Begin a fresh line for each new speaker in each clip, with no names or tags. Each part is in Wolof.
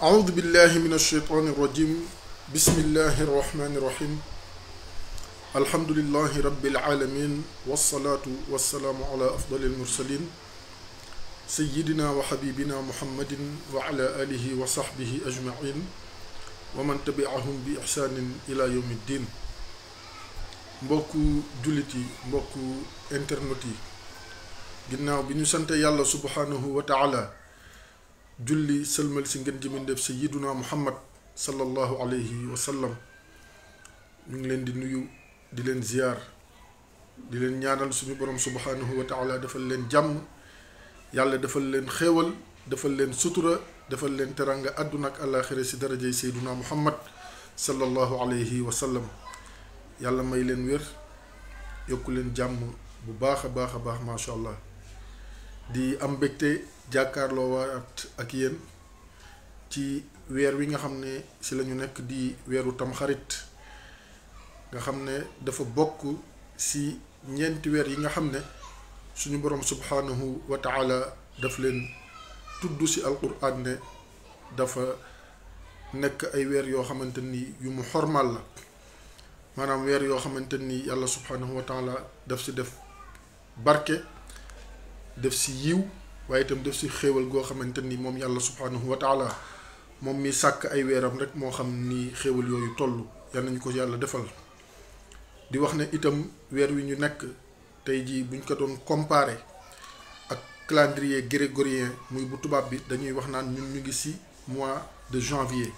أعوذ بالله من الشيطان الرجيم بسم الله الرحمن الرحيم الحمد لله رب العالمين والصلاة والسلام على أفضل المرسلين سيدنا وحبيبنا محمد وعلى آله وصحبه أجمعين ومن تبعهم بإحسان إلى يوم الدين mbokku jullit yi mbokku internet yi ginnaaw bi ñu sante yàlla subhanahu wa taala julli sëlmal si ngeen jëmin def sayyiduna muhammad sallallahu alayhi wa sallam ñu ngi leen di nuyu di leen ziyaar di leen ñaanal suñu borom subhanahu wa taala defal leen jàmm yàlla defal leen xéewal defal leen sutura defal leen teranga àdduna ak àllaaxira si darajay sayyiduna muhammad sallallahu alayhi wa sallam yàlla may leen wér yokku leen jàmm bu baax a baax macha allah di am mbégte jàkkaarloo waat ak yéen ci weer wi nga xam ne si la ñu nekk di weeru tamxarit nga xam ne dafa bokk si ñeenti weer yi nga xam ne suñu borom subhanahu wa taala daf leen tudd si alquran ne dafa nekk ay weer yoo xamante ni yu mu xormal la maanaam weer yoo xamante ni yàlla subhanahu wa taala daf si def barke def si yiw waaye itam def si xéewal goo xamante ni moom yàlla subhanahu wa taala moom mi sàkk ay weeram rek moo xam ni xéewal yooyu toll yal nañu ko yàlla defal di wax ne itam weer wi ñu nekk tey jii buñ ko doon comparé ak calendrier grégorien muy bu tubaab bi dañuy wax naan ñun ñu ngi si mois de janvier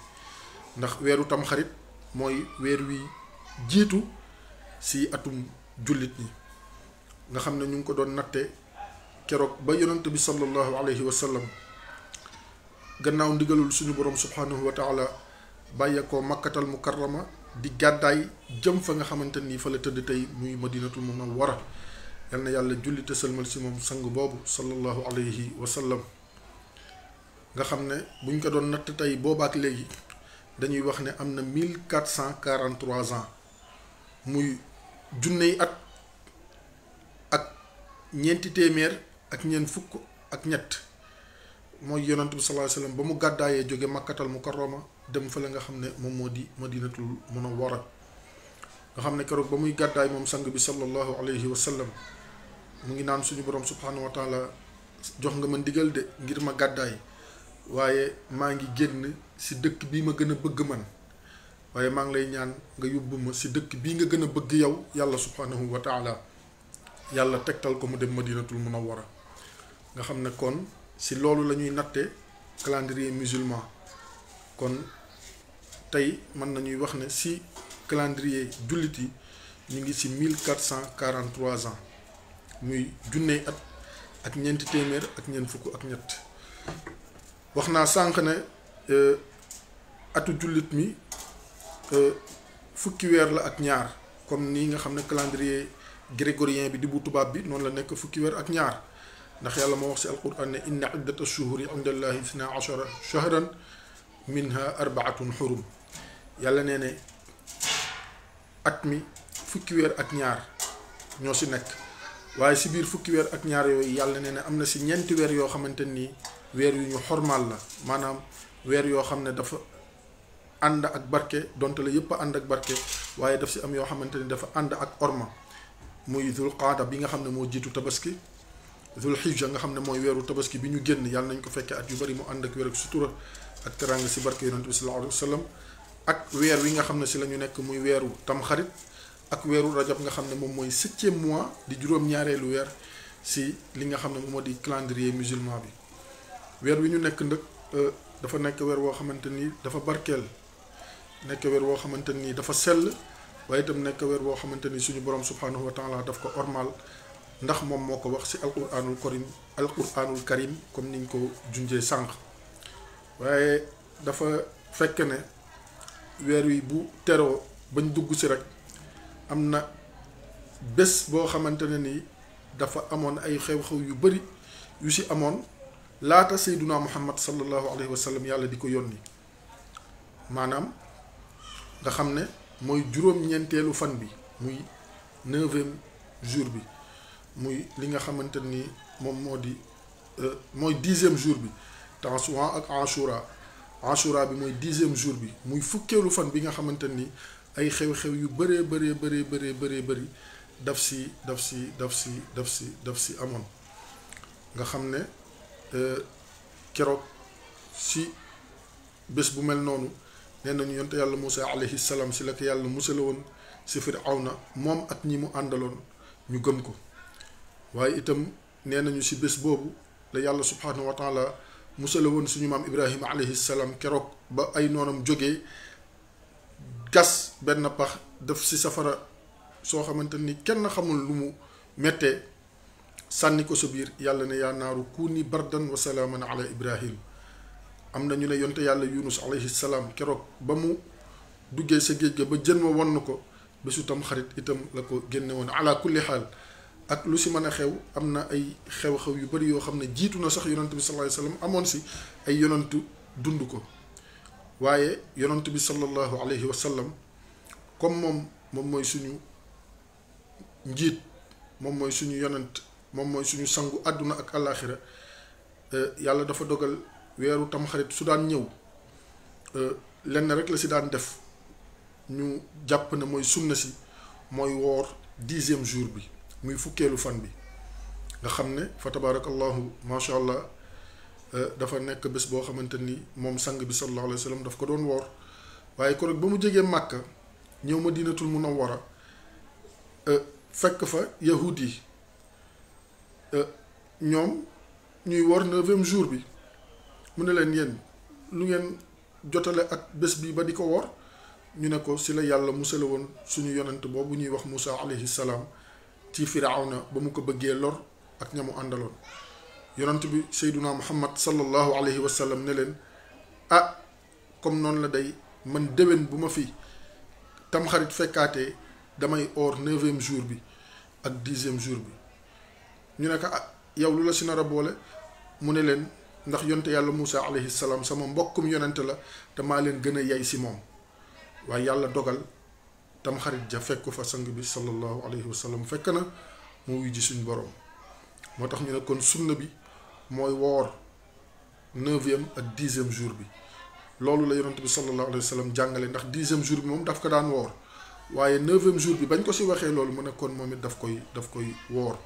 ndax weeru tamxarit mooy weer wi jiitu si atum jullit ñi nga xam ne ñu ngi ko doon natte keroog ba yonent bi sallallahu alayhi wa sallam gannaaw ndigalul suñu borom subhanahu wa taala bàyyeekoo makkatal mukarrama di gàddaay jëm fa nga xamante ni fa la tëdd tey muy madinatul munawwara yal na yàlla julli te sëlmal si moom sang boobu sallallahu alayhi wa sallam nga xam ne buñ ko doon natt tey boobaak léegi dañuy wax ne am na 1443 ans muy junney at ak ñeenti téeméer ak ñeent fukk ak ñett mooy yonent bi sallallahu alayhi wasallam ba mu gàddaayee jóge makkatal mukarrama dem fa la nga xam ne moom moo di madinatul munawwara nga xam ne keroog ba muy gàddaay moom sang bi sallallahu alayhi wa sallam mu ngi naan suñu borom subhanahu wa taala jox nga ma ndigal de ngir ma gàddaay waaye maa ngi génn si dëkk bii ma gën a bëgg man waaye maa ngi lay ñaan nga yóbbu ma si dëkk bii nga gën a bëgg yow yàlla subhanahu wa taala yàlla tegtal ko mu dem madinatul munawwara nga xam ne kon si loolu la ñuy natte calendrier musulman kon tey mën nañuy wax ne si calendrier jullit yi ñu ngi si 1443 ans muy junney at ak ñeenti téeméer ak ñeent fukk ak ñett wax naa sànq ne atu jullit mi fukki weer la ak ñaar comme nii nga xam ne calendrier grégorien bi di bu tubaab bi noonu la nekk fukki weer ak ñaar ndax yàlla moo wax si alquran ne inna iddat ash-shuhuri inda allahi 12 shahran minha arbaatun xurum yàlla nee ne at mi fukki weer ak ñaar ñoo si nekk waaye si biir fukki weer ak ñaar yooyu yàlla nee ne am na si ñeenti weer yoo xamante ni weer yu ñu xormaal la maanaam weer yoo xam ne dafa ànd ak barke donte la yëpp a ànd ak barke waaye daf si am yoo xamante ni dafa ànd ak orma muy zul qaada bi nga xam ne moo jiitu tabaski zul xijja nga xam ne mooy weeru tabaski bi ñu génn yàlla nañ ko fekkee at yu bari mu ànd ak weer ak sutura ak teranga si barke yonent bi sallallahu alayhi wa sallam ak weer wi nga xam ne si la ñu nekk muy weeru tamxarit ak weeru rajab nga xam ne moom mooy 7e mois di juróom-ñaareelu weer si li nga xam ne moom moo di calendrier musulman bi weer wi ñu nekk nag dafa nekk weer woo xamante ni dafa barkeel nekk weer woo xamante ni dafa sell waaye itam nekk weer woo xamante ni suñu borom subhanahu wa taala daf ko ormal ndax moom moo ko wax si alquranul karim comme niñ ko junjee sànq waaye dafa fekk ne weer wi bu teroo bañ dugg si rek am na bés boo xamante ne ni dafa amoon ay xew-xew yu bari yu si amoon laata sayduna muhammad sallallahu alayhi wa sallam yàlla di ko yónni maanaam nga xam ne mooy juróom-ñeenteelu fan bi muy 9e jour bi muy li nga xamante ni moom moo di mooy 10e jour bi Tasuwaan ak Ashura ashura bi mooy 10e jour bi muy fukkeelu fan bi nga xamante ni ay xew-xew yu bëri daf si amoon nga xam ne keroog si bés bu mel noonu nee nañu yonte yàlla Muusa alayhi salaam si la ko yàlla musala woon si Firawna moom ak ñi mu àndaloon ñu gëm ko waaye itam nee nañu si bés boobu la yàlla subhanahu wa taala musala woon suñu maam Ibrahima alayhi salaam keroog ba ay noonam jógee gas benn pax def si safara soo xamante ni kenn xamul lu mu mettee sànni ko sa biir yàlla ne yaa naaru kuuni bardan wa salaaman ala Ibrahim am na ñu ne yonte yàlla Yunus alayhi salaam keroog ba mu duggee sa géej ga ba jën ma won ko bésu tam xarit itam la ko génne woon ala kulli xaal ak lu si mën a xew am na ay xew-xew yu bari yoo xam ne jiitu na sax yonent bi sallallahu alayhi wasallam amoon si ay yonantu dund ko waaye yonent bi sallallahu alayhi wasallam comme moom mooy suñu njiit moom mooy suñu yonent moom mooy suñu sangu àdduna ak àllaaxira yàlla dafa dogal weeru tamxarit su daan ñëw lenn rek la si daan def ñu jàpp ne mooy sunna si mooy woor 10e jour bi muy fukkeelu fan bi nga xam ne fa tabarakallahu macha allah dafa nekk bés boo xamante ni moom sang bi sallallahu alayhi wa sallam daf ko doon woor waaye ko rek ba mu jegee Màkka ñëw Madinatul Munawwara fekk fa yahud yi ñoom ñuy woor 9e jour bi mu ne leen yéen lu ngeen jotale ak bés bi ba di ko woor ñu ne ko si la yàlla musale woon suñu yonent boobu ñuy wax Moussa alayhi salaam ci Firawna ba mu ko bëggee lor ak ñamu àndaloon yonent bi Seyduna Muhammad sallallahu alayhi wa sallam ne leen ah comme noonu la day man déwén bu ma fi tamxarit fekkaatee damay oor 9e jour bi ak 10e jour bi ñu ne ko ah yow lu la si nar a boole mu ne leen ndax yonte yàlla Moussa alayhi salaam sama mbokkum yonent la te maa leen gën a yey si moom waaye yàlla dogal tamxarit ja fekk fa sang bi sallallahu alayhi wa sallam fekk na mu wuy ji suñ borom moo tax ñu ne kon sunna bi mooy woor 9e ak 10e jour bi loolu la yonent bi sallallahu alayhi wa sallam jàngale ndax 10e jour bi moom daf ko daan woor waaye 9e jour bi bañ ko si waxee loolu mu ne kon moom it daf koy woor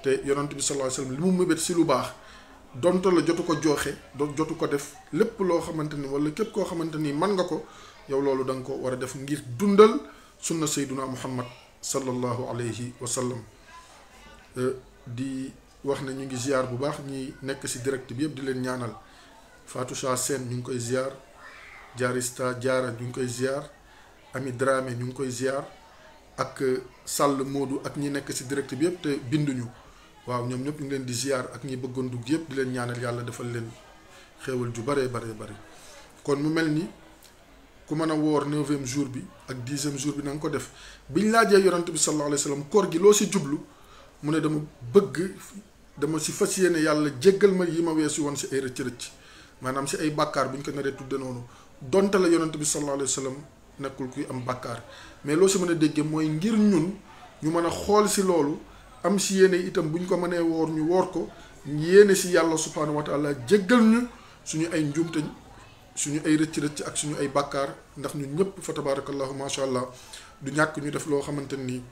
te yonent bi sallallahu alayhi wa sallam li mu mébét si lu baax donte la jotu ko joxe jotu ko def lépp loo xamante ni wala képp koo xamante ni man nga ko yow loolu da nga ko war a def ngir dundal sunna sayduna muhammad sallallahu alayhi wa sallam di wax ne ñu ngi ziar bu baax ñi nekk si direct bi yëpp di leen ñaanal Fatou Cha Sène ñu ngi koy ziar Diarista Diarra ñu ngi koy ziar Ami Dramé ñu ngi koy ziar ak Sall Modou ak ñi nekk si direct bi yëpp te binduñu waaw ñoom ñëpp ñu ngi leen di ziar ak ñi bëggoon dugg yëpp di leen ñaanal yàlla defal leen xéewal ju bare kon mu mel ni ku mën a woor 9e jour bi ak 10e jour bi na nga ko def biñ laajee yonante bi sallallahu alayhi wa sallam koor gi loo si jublu mu ne dama si fas yéene yàlla jéggal ma yi ma weesu woon si ay rëcc-rëcc maanaam si ay bàkkaar bu ñu ko naree tudde noonu donte la yonante bi sallallahu alayhi wa sallam nekkul kuy am bàkkaar mais loo si mën a déggee mooy ngir ñun ñu mën a xool si loolu am si yéene itam bu ñu ko mënee woor ñu woor ko yéene si yàlla subhanahu wa taala jéggal ñu suñu ay njuumte suñu ay rëcc-rëcc ak suñu ay bàkkaar ndax ñun ñëpp fa tabarakallahu macha allah du ñàkk ñu def loo xamante ni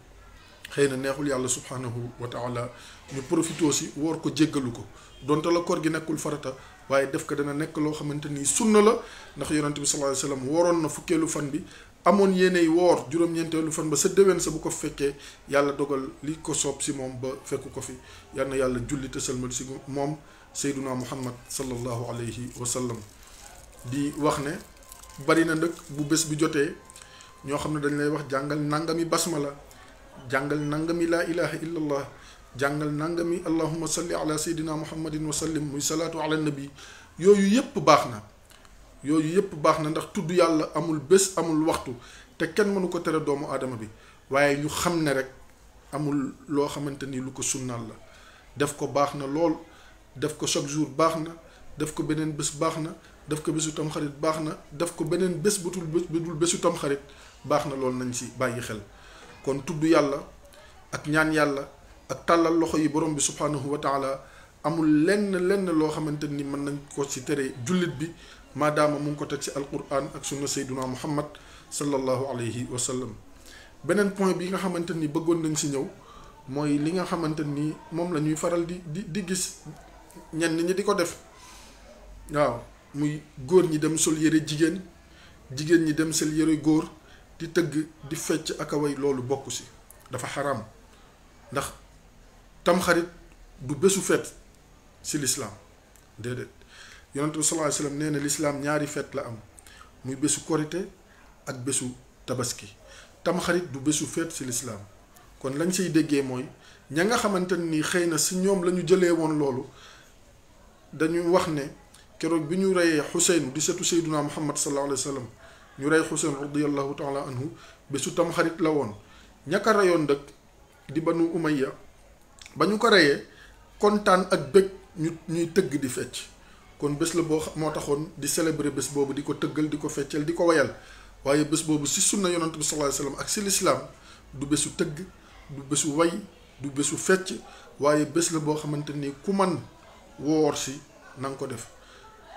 xëy na neexul yàlla subhanahu wa taala ñu profité si woor ko jéggalu ko donte la koor gi nekkul farata waaye def ko dana nekk loo xamante ni sunna la ndax yonante bi sallallahu alayhi wasallam wooroon na fukkeelu fan bi amoon yéeney woor juróom-ñeenteelu fan ba sa déwén sa bu ko fekkee yàlla dogal li ko soob si moom ba fekk ko fi yal na yàlla julli te sëlmal si moom sayduna muhammad sallallahu alayhi wa sallam di wax ne bari na nag bu bés bi jotee ñoo xam ne dañ lay wax jàngal nangami basmala jàngal nangami laa ilaha illallah jàngal nangami allahumma salli ala sayyidina muhammadin wa sallim muy salaatu ala nabi yooyu yëpp baax na ndax tudd yàlla amul bés amul waxtu te kenn mënu ko tere doomu aadama bi waaye ñu xam ne rek amul loo xamante ni lu ko sunnaal la def ko baax na lool def ko chaque jour baax na def ko beneen bés baax na def ko bésu tamxarit baax na def ko beneen bés bu dul bésu tamxarit baax na loolu nañ si bàyyi xel kon tudd yàlla ak ñaan yàlla ak tàllal loxo yi borom bi subhanahu wa taala amul lenn loo xamante ni mën nañ ko ci tere jullit bi maadaama mu ngi ko teg ci alquran ak sunna sayduna muhammad sallallahu alayhi wa sallam. beneen point bi nga xamante ni bëggoon nañ ci ñëw mooy li nga xamante ni moom la ñuy faral di gis ñenn ñi di ko def waaw muy góor ñi dem sol yëre jigéen ñi dem sol yëre góor di tëgg di fecc ak a way loolu bokk ci dafa xaraam ndax tamxarit du bésu feet ci lislaam déedéet yonent bi sallallahu alayhi wasallam nee na lislaam ñaari feet la am muy bésu korite ak bésu tabaski tamxarit du bésu feet ci lislaam kon lañ siy déggee mooy ña nga xamante ni xëy na ci ñoom la ñu jëlee woon loolu dañu wax ne keroog bi ñu reyee Xuseyn di setu Seyduna Muhammad sallallahu alayhi wasallam ñu rey Xuseyn radiyallahu taala anhu bésu tamxarit la woon ñaka reyoon dëkk di Banu Umayya ba ñu ko reyee kontaan ak bëgg ñuy tëgg di fecc kon bés la moo taxoon di célébrer bés boobu di ko tëggal di ko feccal di ko wayal waaye bés boobu ci sunna yonent bi sallallahu alayhi wasallam ak ci lislaam du bésu tëgg du bésu way du bésu fecc waaye bés la boo xamante ni ku man woor ci na nga ko def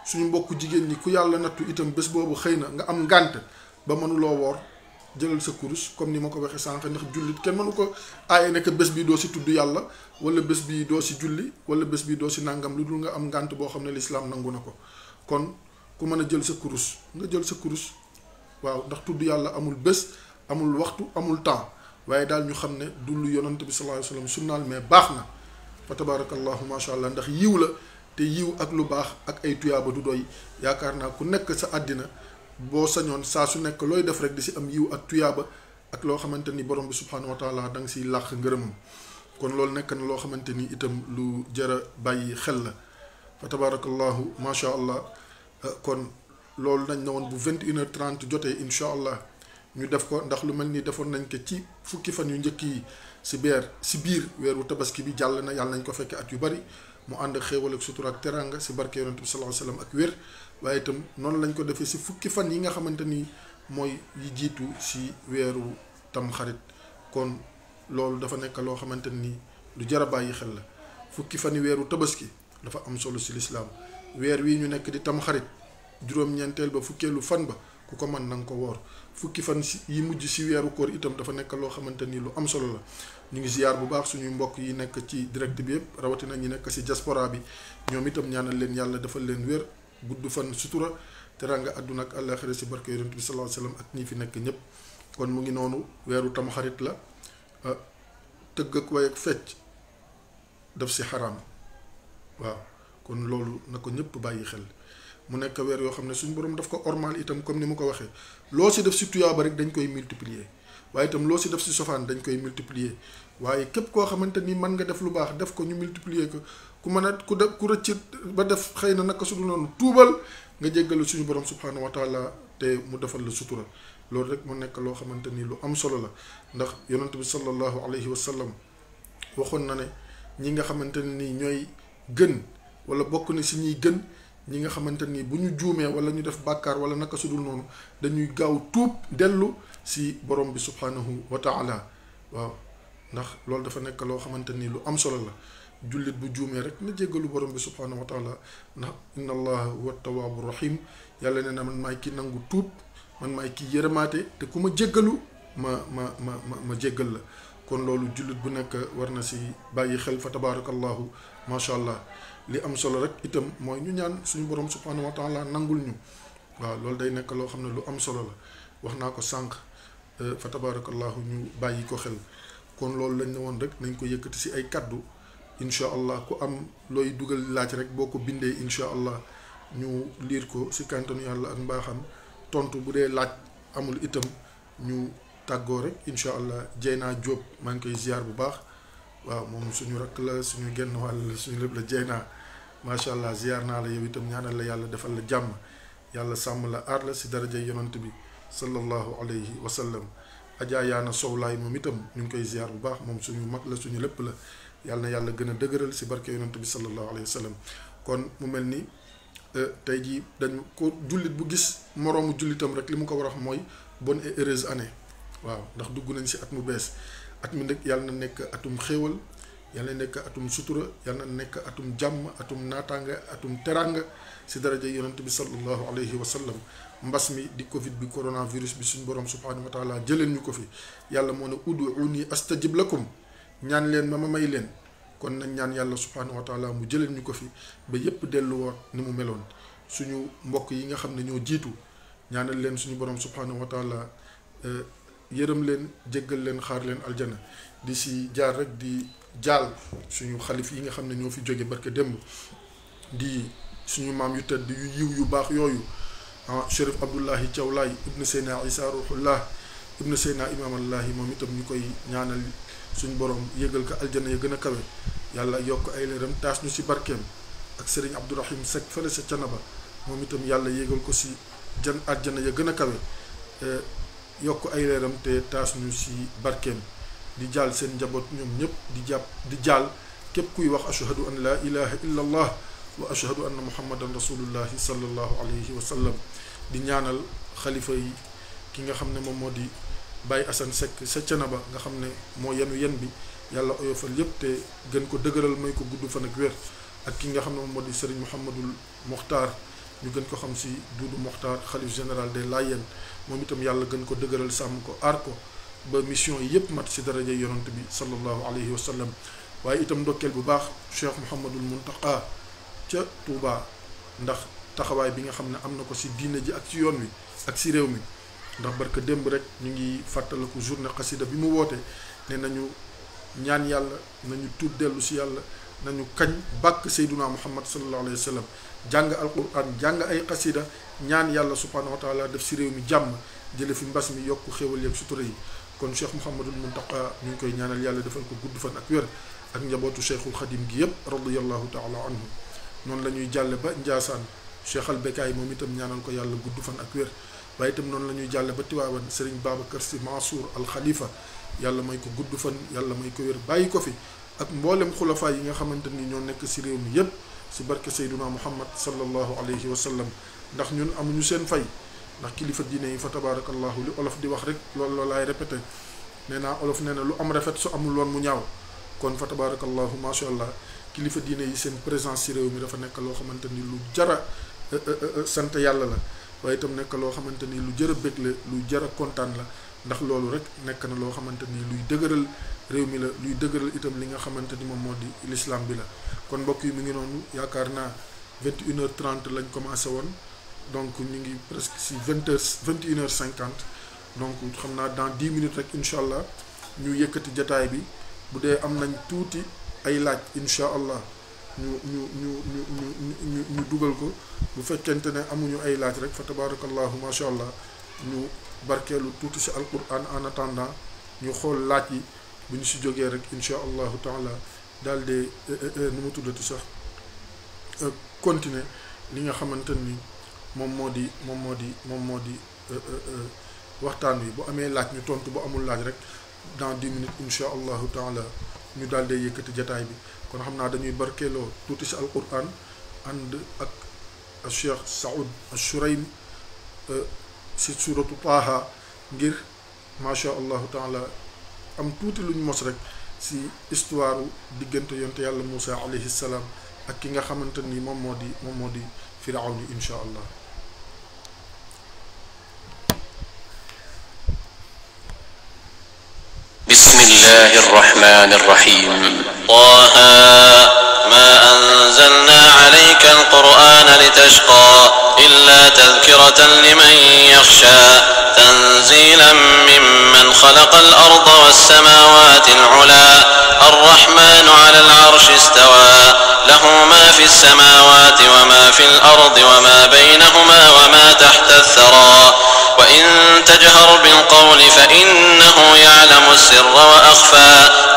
suñu mbokk jigéen ñi ku yàlla nattu itam bés boobu xëy na nga am ngànt ba mënuloo woor jëlal sa kurus comme ni ma ko waxee sànq ndax jullit kenn mënu ko aaye nekk bés bi doo ci tudd yàlla wala bés bi doo ci julli wala bés bi doo ci nàngam lu dul nga am ngànt boo xam ne lislaam nangu na ko kon ku mën a jël sa kurus nga jël sa kurus waaw ndax tudd yàlla amul bés amul waxtu amul temps waaye daal ñu xam ne du lu yonent bi sallallahu alayhi wasallam sunnaal mais baax na fa tabarakallahu macha allah ndax yiw la te yiw ak lu baax ak ay tuyaaba du doy yaakaar naa ku nekk sa àddina boo sañoon saa su nekk looy def rek di ci am yiw ak tuyaaba ak loo xamante ni borom bi subhanahu wa taala da nga ciy làq ngërëmam kon loolu nekk na loo xamante ni itam lu jara bàyyi xel la fa tabarakallahu macha allah kon loolu nañ ne woon bu 21h30 jotee incha allah ñu def ko ndax lu mel ni defoon nañ ko ci fukki fan yu njëkk yi ci biir weeru tabaski bi jàll na yàlla nañ ko fekke at yu bari mu ànd ak xéewal ak sutura ak teranga ci barke yonent bi sallallahu alayhi wasallam ak wér waaye itam noonu lañ ko defee ci fukki fan yi nga xamante ni mooy yi jiitu ci weeru tamxarit kon loolu dafa nekk loo xamante ni lu jar a bàyyi xel la fukki fan yi weeru tabaski dafa am solo ci lislaam weer wii ñu nekk di tamxarit juróom-ñeenteel ba fukkeelu fan ba ku ko mën na nga ko woor fukki fan yi mujj ci weeru koor itam dafa nekk loo xamante ni lu am solo la ñu ngi ziyaar bu baax suñuy mbokk yi nekk ci direct bi yëpp rawatina ñi nekk ci diaspora bi ñoom itam ñaanal leen yàlla defal leen wér gudd fan sutura teranga àdduna ak àllaaxira ci barke yonent bi sallallahu alayhi wasallam ak ñi fi nekk ñëpp kon mu ngi noonu weeru tamxarit la tëgg ak way ak fecc daf ci xaraam waaw kon loolu na ko ñëpp bàyyi xel mu nekk weer yoo xam ne suñu borom daf ko ormal itam comme ni mu ko waxee loo ci def ci tuyaaba rek dañ koy multiplier waaye itam loo ci def ci sofaan dañ koy multiplier waaye képp koo xamante ni mën nga def lu baax def ko ñu multiplier ko ku mën a ku rëcc ba def xëy na naka su dul noonu tuubal nga jéggalu suñu borom subhanahu wa taala te mu defal la sutura loolu rek mu nekk loo xamante ni lu am solo la ndax yonent bi sallallahu alayhi wa sallam waxoon na ne ñi nga xamante ni ñooy gën wala bokk na ci ñiy gën ñi nga xamante ni bu ñu juumee wala ñu def bàkkaar wala naka su dul noonu dañuy gaaw tuub dellu ci borom bi subhanahu wa taala waaw ndax loolu dafa nekk loo xamante ni lu am solo la jullit bu juumee rek na jéggalu borom bi subhanahu wa taala ndax inna allaha huwa tawaabu rahim yàlla nee na man maay ki nangu tuub man maay ki yërëmaate te ku ma jéggalu ma jéggal la kon loolu jullit bu nekk war na ci bàyyi xel fa tabarakallahu macha allah li am solo rek itam mooy ñu ñaan suñu borom subhanahu wa taala nangul ñu waaw loolu day nekk loo xam ne lu am solo la wax naa ko sànq fa tabarakallahu ñu bàyyi ko xel kon loolu lañ ne woon rek nañ ko yëkkati ci ay kaddu incha allah ku am looy dugal laaj rek boo ko bindee incha allah ñu liir ko ci kàntanu yàlla ak mbaaxam tontu bu dee laaj amul itam ñu tàggoo rek incha allah Jeyna Diop maa ngi koy ziar bu baax waaw moom suñu rakk la suñu genn wàll suñu lépp la Jeyna macha allah ziar naa la yow itam ñaanal la yàlla defal la jàmm yàlla sàmm la aar la ci daraja yonant bi sallallahu alayhi wa sallam Adja Yaana Sowlaay moom itam ñu ngi koy ziar bu baax moom suñu mag la suñu lépp la yàlla na yàlla gën a dëgëral ci barke yonant bi sallallahu alayhi wa sallam kon mu mel ni tey jii dañ ko jullit bu gis moroomu jullitam rek li mu ko war a wax mooy bonne et heureuse année waaw ndax dugg nañ ci at mu bees at mi nag yàlla na nekk atum xéewal yàlla nekk atum sutura yàlla nekk atum jàmm atum naataanga atum teranga si daraja yonent bi sallallahu alayhi wa sallam. mbas mi di covid bi coronavirus bi suñ borom subhanahu wa taala jëleen ñu ko fi yàlla moo ne ud'uuni astajib lakum ñaan leen ma may leen kon nañ ñaan yàlla subhanahu wa taala mu jëleen ñu ko fi ba yépp delluwaat ni mu meloon. suñu mbokk yi nga xam ne ñoo jiitu ñaanal leen suñu borom subhanahu wa taala yërëm leen jéggal leen xaar leen aljana di si jaar rek di jaal suñu xalif yi nga xam ne ñoo fi jóge barke démb di suñu maam yu tedd yu yiw yu baax yooyu Chérif Abdoulahi Thiaw Laye ibnu Seyna Isa Ruhullah ibnu Seyna Imam Allahi moom itam ñu koy ñaanal suñu borom yëgal ko aljana ya gën a kawe yàlla yokk ay leeram taas ñu si barkeem ak Serigne Abdourahim Seck fële sa Canaba moom itam yàlla yégal ko si aljana ya gën a kawe yokk ay leeram te taas ñu si barkeem di jaal seen njaboot ñoom ñëpp di jaal képp kuy wax ashhadu an la ilaha illa allah wa ashhadu anna muhammadan rasulullahi sallallahu alayhi wa sallam di ñaanal xalifa yi ki nga xam ne moom moo di Baye Assane Seck sa Canaba nga xam ne moo yenu yen bi yàlla oyofal yépp te gën ko dëgëral may ko gudd fan ak wér ak ki nga xam ne moom moo di Serigne Mouhamadul Mokhtar ñu gën ko xam si Duudu Mokhtar xalif général des Layènes moom itam yàlla gën ko dëgëral sàmm ko aar ko ba mission yi yépp mat si daraja yonent bi sallallahu alayhi wa sallam waaye itam ndokkeel bu baax Cheikh Mouhamadul Muntaqa ca Touba ndax taxawaay bi nga xam ne am na ko si diine ji ak ci yoon wi ak si réew mi ndax barka démb rek ñu ngi fàttaliku journée xasida bi mu woote ne nañu ñaan yàlla nañu tuub dellu si yàlla nañu kañ bàkk Seyduna Muhammad sallallahu alayhi wa sallam jàng alquran jàng ay xasida ñaan yàlla subhanahu wa taala def si réew mi jàmm jële fi mbas mi yokk xéwal yeeg sutura yi kon Cheikh Mouhamadul Muntaqa ñu ngi koy ñaanal yàlla defal ko gudd fan ak wér ak njabootu Cheikhul Xadim gi yëpp radiyallahu taala anhu noonu la ñuy jàlle ba Njaasaan Cheikh al Bekaay moom itam ñaanal ko yàlla gudd fan ak wér waaye itam noonu la ñuy jàlle ba Tiwaawan Serigne Babacar Sy Mansour al Khalifa yàlla may ko gudd fan yàlla may ko wér bàyyi ko fi ak mboolem xulafaa yi nga xamante ni ñoo nekk si réew mi yépp si barke Seyduna Muhammad sallallahu alayhi wa sallam ndax ñun amuñu seen fay ndax kilifa diine yi fa tabarakallahu li olof di wax rek loolu laay répété nee naa olof nee na lu am rafet su amul woon mu ñaaw kon fa tabarakallahu macha allah kilifa diine yi seen présence si réew mi dafa nekk loo xamante ni lu jara sant yàlla la waaye itam nekk loo xamante ni lu jër a bég la lu jër a kontaan la ndax loolu rek nekk na loo xamante ni luy dëgëral réew mi la luy dëgëral itam li nga xamante ni moom moo di l'islam bi la kon mbokk yi mu ngi noonu yaakaar naa 21h30 lañ commencé woon donc ñu ngi presque si 21h50 donc xam naa dans 10 minutes rek incha allah ñu yëkkati jataay bi bu dee am nañ tuuti ay laaj incha allah ñu dugal ko bu fekkente ne amuñu ay laaj rek fa tabarakallahu macha allah ñu barkeelu tuuti si alquran en attendant ñu xool laaj yi bu ñu si jógee rek incha allahu taala daal de nu mu tuddati sax continuer li nga xamante ni moom moo di waxtaan wi bu amee laaj ñu tontu bu amul laaj rek dans 10 minutes incha allahu taala ñu daal de yëkkati jataay bi kon xam naa dañuy barkeeloo tuuti si alquran ànd ak Cheikh Saoud Shuraym si suratu Taaha ngir macha allahu taala am tuuti luñ mos rek si histoire diggante yonte yàlla Moussa alayhi salaam ak ki nga xamante ni moom moo di Firawni incha allah.
bismillahi rrahmani rrahim. Taaha ma anzalna alayka alqur'ana litashqa illa tadhkiratan liman yakhsha tanzilan mimman khalaqa al-arda was-samawati al-'ula ar-rahmanu 'ala al-'arshi istawa lahu ma fi as-samawati wa ma fi al-ardi wa ma baynahuma wa ma tahta ath-thara wa in tajhar bil-qawli fa innahu ya'lamu as-sirra wa akhfa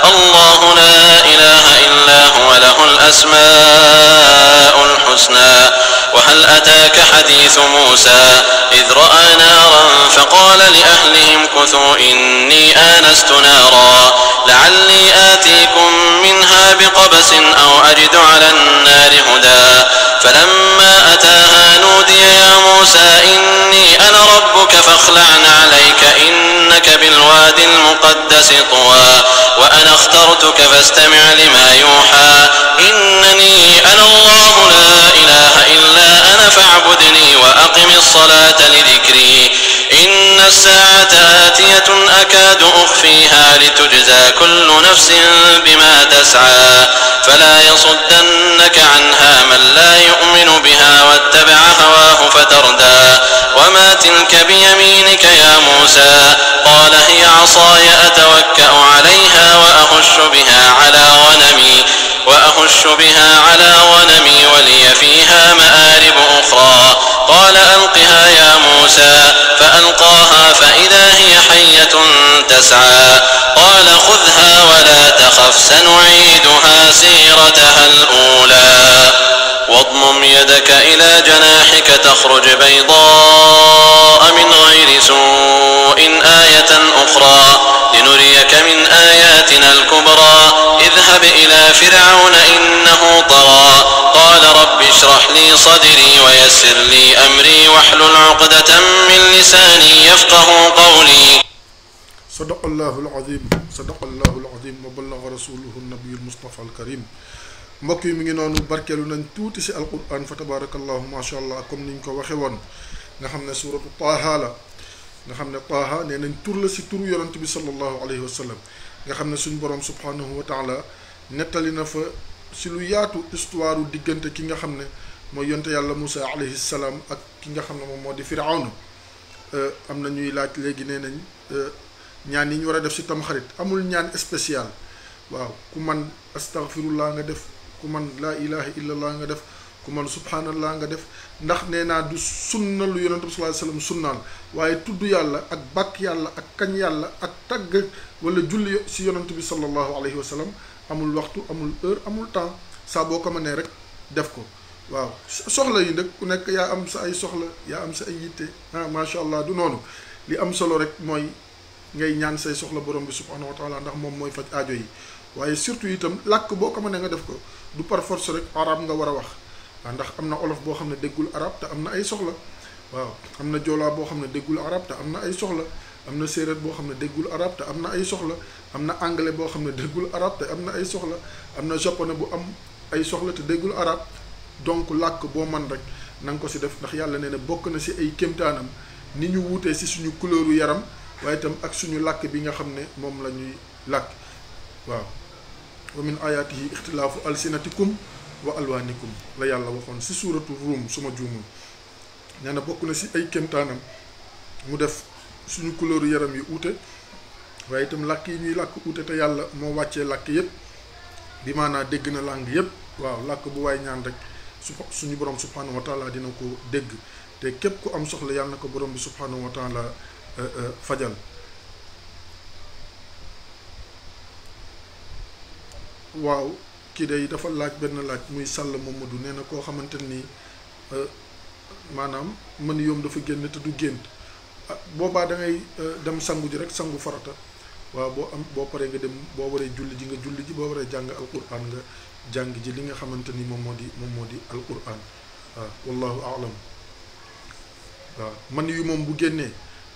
Allahu la ilaha illa huwa lahu al-asma'u al-husna وهل أتاك حديث موسى إذ رأى نارا فقال لأهلهم كثوا إني آنست نارا لعلي آتيكم منها بقبس أو أجد على النار هدى فلما أتاها نودي يا موسى إني أنا ربك فاخلع عليك إنك بالواد المقدس طوى وأنا اخترتك فاستمع لما الصلاة لذكري إن الساعة آتية أكاد أخفيها لتجزى كل نفس بما تسعى فلا يصدنك عنها من لا يؤمن بها واتبع هواه فتردى وما تلك بيمينك يا موسى قال هي عصاي أتوكأ عليها وأهش بها على غنمي ولي فيها مآرب أخرى قال ألقها يا موسى فألقاها فإذا هي حية تسعى قال خذها ولا تخف سنعيدها سيرتها الأولى واضمم يدك إلى جناحك تخرج بيضاء من غير سوء آية أخرى لنريك من آياتنا الكبرى اذهب إلى فرعون إنه طغى قال رب اشرح لي صدري ويسر لي أمري واحلل عقدة من لساني يفقه قولي
صدق الله العظيم وبلغ رسوله النبي المصطفى الكريم mbokk yi mi ngi noonu barkeelu nañ tuuti si alquran fa tabarakallahu ma sha allah comme niñ ko waxe woon nga xam ne suratu Taaha la nga xam ne Taaha nee nañ tur la si turu yonent bi sallallahu alayhi wa sallam nga xam ne suñ borom subhanahu wa taala nettali na fa si lu yaatu histoire diggante ki nga xam ne mooy yonte yàlla Moussa alayhi salaam ak ki nga xam ne moom moo di Firawna am na ñuy laaj léegi nee nañ ñaan yi ñu war a def si tamxarit amul ñaan spécial waaw ku man astaghfirullah nga def ku man laa ilaha illallah nga def ku man subhanallah nga def ndax nee naa du sunna lu yonent bi sallallahu alayhi wasallam sunnaal waaye tudd yàlla ak bàkk yàlla ak kañ yàlla ak tagg wala julli si yonent bi sallallahu alayhi wasallam amul waxtu amul heure amul temps saa boo ko mënee rek def ko waaw soxla yi nag ku nekk yaa am sa ay soxla yaa am sa ay yitte macha allah du noonu li am solo rek mooy ngay ñaan say soxla borom bi subhanahu wa taala ndax moom mooy faj aajo yi waaye surtout itam làkk boo ko mënee nga def ko du par force rek arab nga war a wax waaw ndax am na olof boo xam ne déggul arab te am na ay soxla waaw am na joolaa boo xam ne déggul arab te am na ay soxla am na séeréer boo xam ne déggul arab te am na ay soxla am na anglais boo xam ne déggul arab te am na ay soxla am na japonais bu am ay soxla te déggul arab donc làkk boo man rek na nga ko si def ndax yàlla nee na bokk na si ay kéemtaanam ni ñu wuutee si suñu couleuru yaram waaye itam ak suñu làkk bi nga xam ne moom la ñuy làkk waaw wa min ayatihi ixtilaafu alsinatikum wa alwaanikum la yàlla waxoon si suuratu Ruum suma juumul nee na bokk na si ay kéemtaanam mu def suñu couleur yaram yi uute waaye itam làkk yi ñuy làkk uute te yàlla moo wàccee làkk yépp bi maanaa dégg na langue yépp waaw làkk bu waay ñaan rek suñu borom subhanahu wa taala dina ko dégg te képp ku am soxla yàlla na ko borom bi subhanahu wa taala fajal waaw kii day dafa laaj benn laaj muy Sall Mamadou nee na koo xamante ni maanaam mën yoom dafa génn te du gént boobaa da ngay dem sangu ji rek sangu farata waaw boo paree nga dem boo waree julli ji nga julli ji boo waree jàng alquran nga jàng ji li nga xamante ni moom moo di alquran waaw wallahu aalam waaw man yu moom bu génnee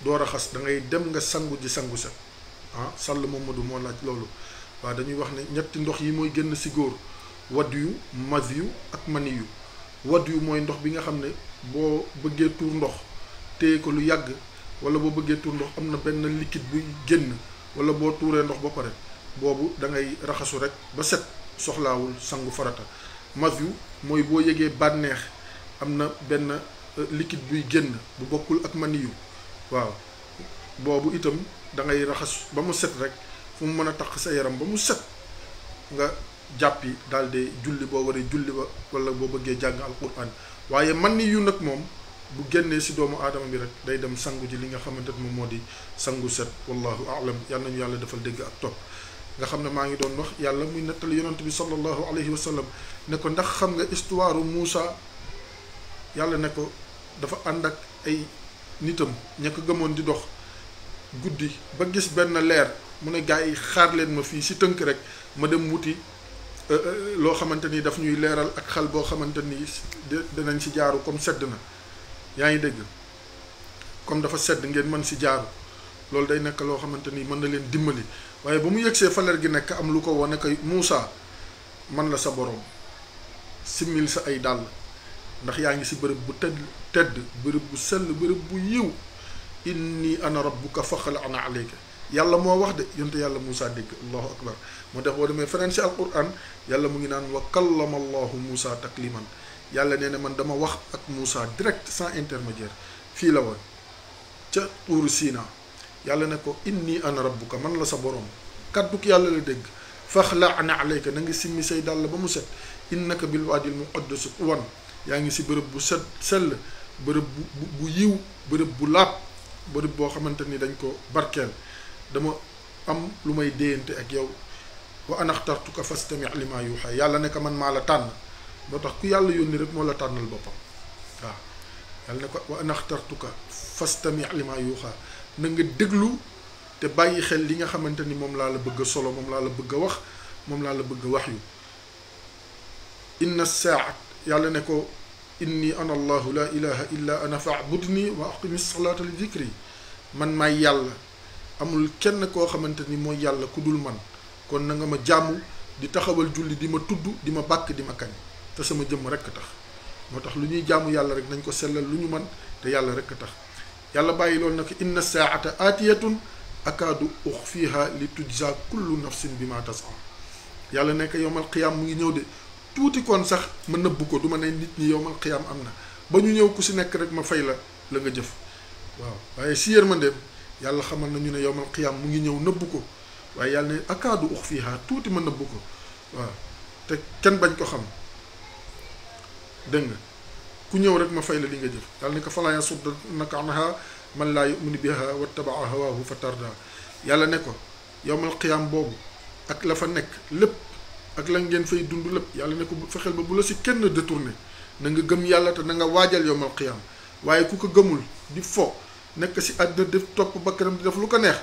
doo raxas da ngay dem nga sangu ji sangu set Sall Mamadou moo laaj loolu waaw dañuy wax ne ñetti ndox yi mooy génn si góor wadd yu mas yu ak mani yu wadd yu mooy ndox bi nga xam ne boo bëggee tuur ndox téye ko lu yàgg wala boo bëggee tuur ndox am na benn liquide buy génn wala boo tuuree ndox ba pare boobu da ngay raxasu rek ba set soxlaawul sangu farata mas yu mooy boo yëgee bànneex am na benn liquide buy génn bu bokkul ak mani yu waaw boobu itam da ngay raxas ba mu set rek fu mu mën a taq sa yaram ba mu set nga jàppi daal di julli boo waree julli ba wala boo bëggee jàng alquran waaye man ni yu nag moom bu génnee si doomu aadama bi rek day dem sangu ji li nga xamante ne moom moo di sangu set wallahu aalam yal nañu yàlla defal dégg ak topp nga xam ne maa ngi doon wax yàlla muy nettali yonent bi sallallahu alayhi wa sallam ne ko ndax xam nga histoire Moussa yàlla ne ko dafa ànd ak ay nitam ña ko gëmoon di dox guddi ba gis benn leer mu ne gaa yi xaar leen ma fii si tënk rek ma dem wuti loo xamante ni daf ñuy leeral ak xal boo xamante ni dinañ si jaaru comme sedd na yaa ngi dégg comme dafa sedd ngeen mën si jaaru loolu day nekk loo xamante ni mën na leen dimbali waaye ba mu yegsee fa leer gi nekk am lu ko wane ko Moussa man la sa borom simmil sa ay dàll ndax yaa ngi si bërëb bu tedd bërëb bu sell bërëb bu yiw inni ana rabbuka faxla'na alayka yàlla moo wax de yonte yàlla Moussa dégg allahu akbar moo tax boo demee feneen si alquran yàlla mu ngi naan wa kallama allahu Moussa takliman yàlla nee na man dama wax ak Moussa direct sans intermédiaire fii la woon ca tuuru Sina yàlla ne ko inni ana rabbuka man la sa borom kadduk yàlla la dégg faxla'na alayka na nga simmi say dàll ba mu set innaka bil waadil muqaddas wan yaa ngi si bërëb bu set sell bërëb bu yiw bërëb bu laab bërëb boo xamante ni dañ ko barkeel dama am lu may déyante ak yow wa ana axtartuka fastami' lima yuuxa yàlla ne ko man maa la tànn moo tax ku yàlla yónni rek moo la tànnal boppam waaw yàlla ne ko wa ana axtartuka fastami' lima yuuxa na nga déglu te bàyyi xel li nga xamante ni moom laa la bëgg a solo moom laa la bëgg a wax moom laa la bëgg a wax yu inna saa'at yàlla ne ko inni ana allahu la ilaha illa ana fa'budni wa aqimi salata li dhikri man maay yàlla amul kenn koo xamante ni mooy yàlla ku dul man kon na nga ma jàmm di taxawal julli di ma tudd di ma bàkk di ma kañ te sama jëmm rekk tax moo tax lu ñuy jaamu yàlla rek nañ ko sellal lu ñu man te yàlla rekk tax yàlla bàyyi loolu nag inna saa'ata aatiyatun akaadu uxfiha li tujza kullu nafsin bima tas'a yàlla nekk yowmal qiyaam mu ngi ñëw de tuuti kon sax ma nëbb ko du ma ne nit ñi yowmal qiyaam am na ba ñu ñëw ku si nekk rek ma fay la nga jëf waaw waaye si yërmandeem yàlla xamal nañu ne yowmal qiyaam mu ngi ñëw nëbb ko waaye yàlla ne akaadu uxfiha tuuti ma nëbb ko waaw te kenn bañ ko xam dégg nga ku ñëw rek ma fay la li nga jëf yàlla ne ko falaa yasuddannaka anha man laa yuminu biha wattabaa hawaahu fa tarda yàlla ne ko yowmal qiyaam boobu ak la fa nekk lépp ak la ngeen fay dund lépp yàlla ne ko fexeel ba bu la si kenn détourné na nga gëm yàlla te na nga waajal yowmal qiyaam waaye ku ko gëmul di fo nekk si àddina def topp bakkanam di def lu ko neex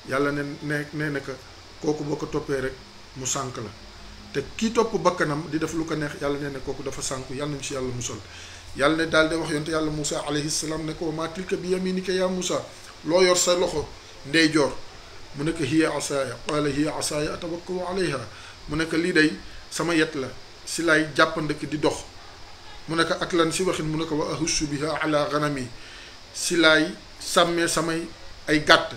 yàlla nee na ko kooku boo ko toppee rek mu sànk la te kii topp bakkanam di def lu ko neex yàlla nee na kooku dafa sànku yàlla nañu si yàlla musal yàlla ne daal di wax yonte yàlla Moussa alayhi salaam ne ko maa tilka bi yaminika yaa Moussa loo yor sa loxo ndeyjoor mu ne ko hiya asaaya qaala hiya asaaya atawakkalu alayha mu ne ko lii day sama yet la si laay jàppandek di dox mu ne ko ak lan si waxin mu ne ko wa ahussu biha ala ganami si laay sàmmee samay ay gàtt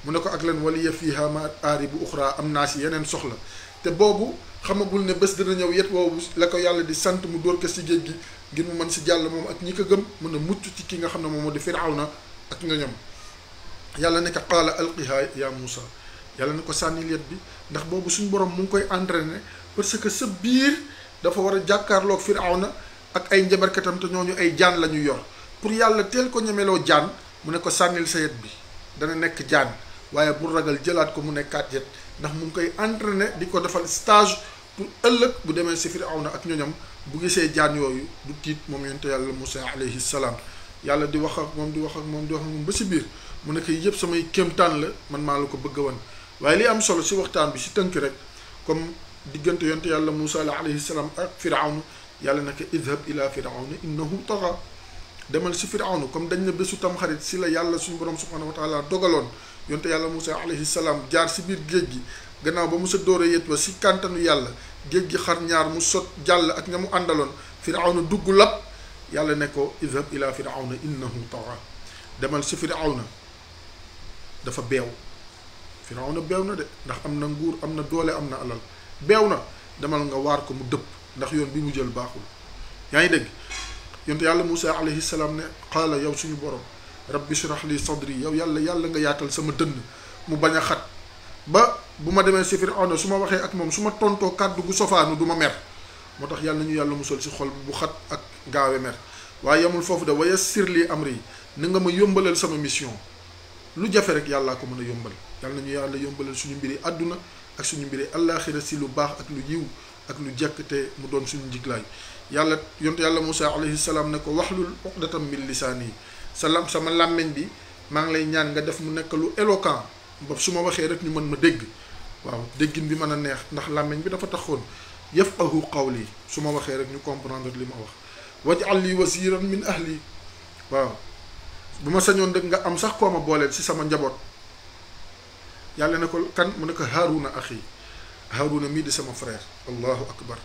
mu ne ko ak lan waliya fiha ma aaribu uxra am naa si yeneen soxla te boobu xamagul ne bés dina ñëw yet woowu la ko yàlla di sant mu dóor ko si géej gi ngir mu mën si jàll moom ak ñi ko gëm mën a mucc ci ki nga xam ne moom moo di Firawna ak nga ñoom yàlla ne ko qaala alqiha ya Moussa yàlla ne ko sànnil yet bi ndax boobu suñu borom mu ngi koy entraîner parce que sa biir dafa war a jàkkaarloog Firawna ak ay njabarkatam te ñooñu ay jaan la ñu yor pour yàlla teel ko ñemeloo jaan mu ne ko sànnil sa yet bi dana nekk jaan waaye bu ragal jëlaat ko mu nekkaat yet ndax mu ngi koy entraîner di ko defal stage pour ëllëg bu demee si Firawna ak ñoñam bu gisee jaan yooyu du tiit moom yonte yàlla Moussa alayhi salaam yàlla di wax ak moom di wax ak moom di wax ak moom ba si biir mu ne ko yëpp samay kéemtaan la man maa la ko bëgg a wan waaye li am solo si waxtaan bi si tënk rek comme diggante yonte yàlla Moussa alayhi salaam ak Firawna yàlla ne ko idhab ila Firawna innahu tagha demal si Firawna comme dañ ne bésu tamxarit si la yàlla suñu borom subhanahu wa taala dogaloon yonte yàlla Moussa alayhi salaam jaar si biir géej gi gannaaw ba mu sa dóora yet wa si kàntanu yàlla géej gi xar ñaar mu sot jàll ak ña mu àndaloon Firawna dugg lab yàlla ne ko idhab ila Firawna innahu tagha demal si Firawna dafa beew Firawna beew na de ndax am na nguur am na doole am na alal beew na demal nga waar ko mu dëpp ndax yoon bi mu jël baaxul yaa ngi dégg yonte yàlla Moussa alayhi salaam ne qaala yow suñu borom rabbi shrah li sadri yow yàlla nga yaatal sama dënn mu bañ a xat ba bu ma demee si Firawna su ma waxee ak moom su ma tontoo kàddu gu sofaanu du ma mer moo tax yàlla nañu yàlla musal si xol bu xat ak gaawe mer waaye yamul foofu de wa yassir li amri na nga ma yombalal sama mission lu jafe rek yàllaa ko mën a yombal yàlla nañu yàlla yombalal suñu mbiri àdduna ak suñu mbiri àllaaxira si lu baax ak lu yiw ak lu jekk te mu doon suñu njiglaay yàlla yonte yàlla Moussa alayhi salaam ne ko waxlul uqdatam min lisaani sama làmmeñ bi maa ngi lay ñaan nga def mu nekk lu éloquent ba su ma waxee rek ñu mën ma dégg waaw déggin bi mën a neex ndax làmmeñ bi dafa taxoon yafqahu qawli su ma waxee rek ñu comprendre li ma wax waj'al li wasiran min ahli waaw bu ma sañoon rek nga am sax koo ma booleel si sama njaboot yàlla ne ko kan mu ne ko Haaruna axi Haaruna mii di sama frère allahu akbar